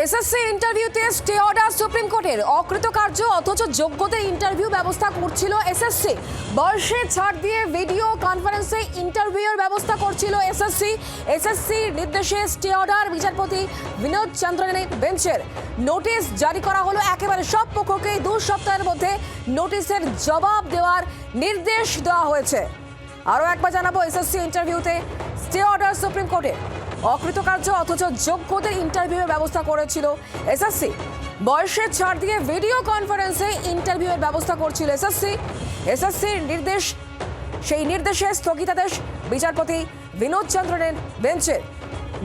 SSC ইন্টারভিউতে stay order supreme কোর্টের অকৃতকার্য অথচ যোগ্যদের ইন্টারভিউ ব্যবস্থা করছিল এসএসসি। বয়সে ছাড় দিয়ে ভিডিও কনফারেন্সে ইন্টারভিউর ব্যবস্থা করছিল এসএসসির নির্দেশে স্টে অর্ডার বিচারপতি বিনোদ চন্দ্রনের বেঞ্চের নোটিশ জারি করা হলো। একেবারে সব পক্ষকে 2 সপ্তাহের মধ্যে নোটিশের জবাব দেওয়ার নির্দেশ দেওয়া হয়েছে। আরও একবার জানাবো, এসএসসি ইন্টারভিউতে স্টে অর্ডার সুপ্রিম কোর্টের অকৃতকার্য অথচ যোগ্যদের ইন্টারভিউয়ের ব্যবস্থা করেছিল এসএসসি। বয়সে ছাড় দিয়ে ভিডিও কনফারেন্সে ইন্টারভিউয়ের ব্যবস্থা করছিল এসএসসির নির্দেশ, সেই নির্দেশে স্থগিতাদেশ বিচারপতি বিনোদ চন্দ্রনের বেঞ্চের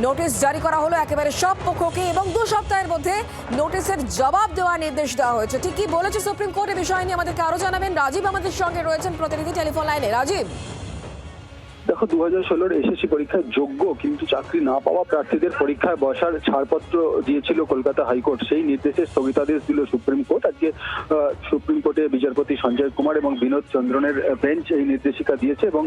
নোটিশ জারি করা হলো। একেবারে সব পক্ষকে এবং 2 সপ্তাহের মধ্যে নোটিশের জবাব দেওয়ার নির্দেশ দেওয়া হয়েছে। ঠিক কি বলেছে সুপ্রিম কোর্টের বিষয় নিয়ে আমাদেরকে আরো জানাবেন রাজীব আমাদের সঙ্গে রয়েছেন প্রতিনিধি টেলিফোন লাইনে। রাজীব, দেখো, 2016 এসএসসি পরীক্ষায় যোগ্য কিন্তু চাকরি না পাওয়া প্রার্থীদের পরীক্ষায় বসার ছাড়পত্র দিয়েছিল কলকাতা হাইকোর্ট। সেই নির্দেশে স্থগিতাদেশ দিল সুপ্রিম কোর্ট। আজকে সুপ্রিম কোর্টে বিচারপতি সঞ্জয় কুমার এবং বিনোদ চন্দ্রনের বেঞ্চ এই নির্দেশিকা দিয়েছে এবং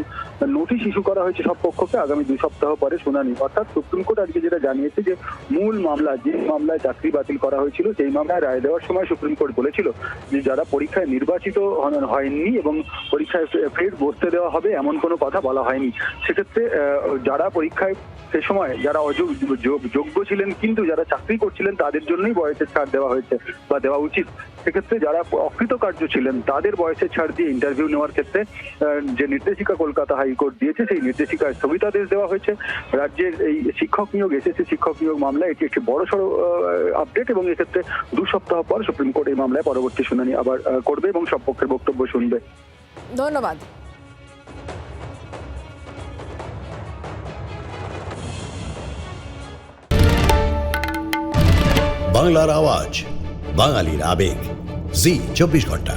নোটিশ ইস্যু করা হয়েছে সব পক্ষকে আগামী 2 সপ্তাহ পরে শুনানি। অর্থাৎ সুপ্রিম কোর্ট আজকে যেটা জানিয়েছে যে মূল মামলা, যে মামলায় চাকরি বাতিল করা হয়েছিল, সেই মামলায় রায় দেওয়ার সময় সুপ্রিম কোর্ট বলেছিল যে যারা পরীক্ষায় নির্বাচিত হয়নি এবং পরীক্ষায় ফের বসতে দেওয়া হবে এমন কোনো কথা বলা হয়নি। সেক্ষেত্রে যারা পরীক্ষায় সে সময় যারা যোগ্য ছিলেন কিন্তু যারা চাকরি করছিলেন তাদের জন্যই বয়সের ছাড় দেওয়া হয়েছে বা দেওয়া উচিত। সেক্ষেত্রে যারা অকৃতকার্য ছিলেন তাদের বয়সের ছাড় দিয়ে ইন্টারভিউ নেওয়ার ক্ষেত্রে যে নির্দেশিকা কলকাতা হাইকোর্ট দিয়েছে, সেই নির্দেশিকায় স্থগিতাদেশ দেওয়া হয়েছে। রাজ্যের এই শিক্ষক নিয়োগ, এসএসসি শিক্ষক নিয়োগ মামলায় এটি একটি বড়সড় আপডেট এবং এক্ষেত্রে 2 সপ্তাহ পর সুপ্রিম কোর্ট এই মামলায় পরবর্তী শুনানি আবার করবে এবং সব পক্ষের বক্তব্য শুনবে। ধন্যবাদ। বাংলার আওয়াজ, বাঙালির আবেগ, জি 24 ঘন্টা।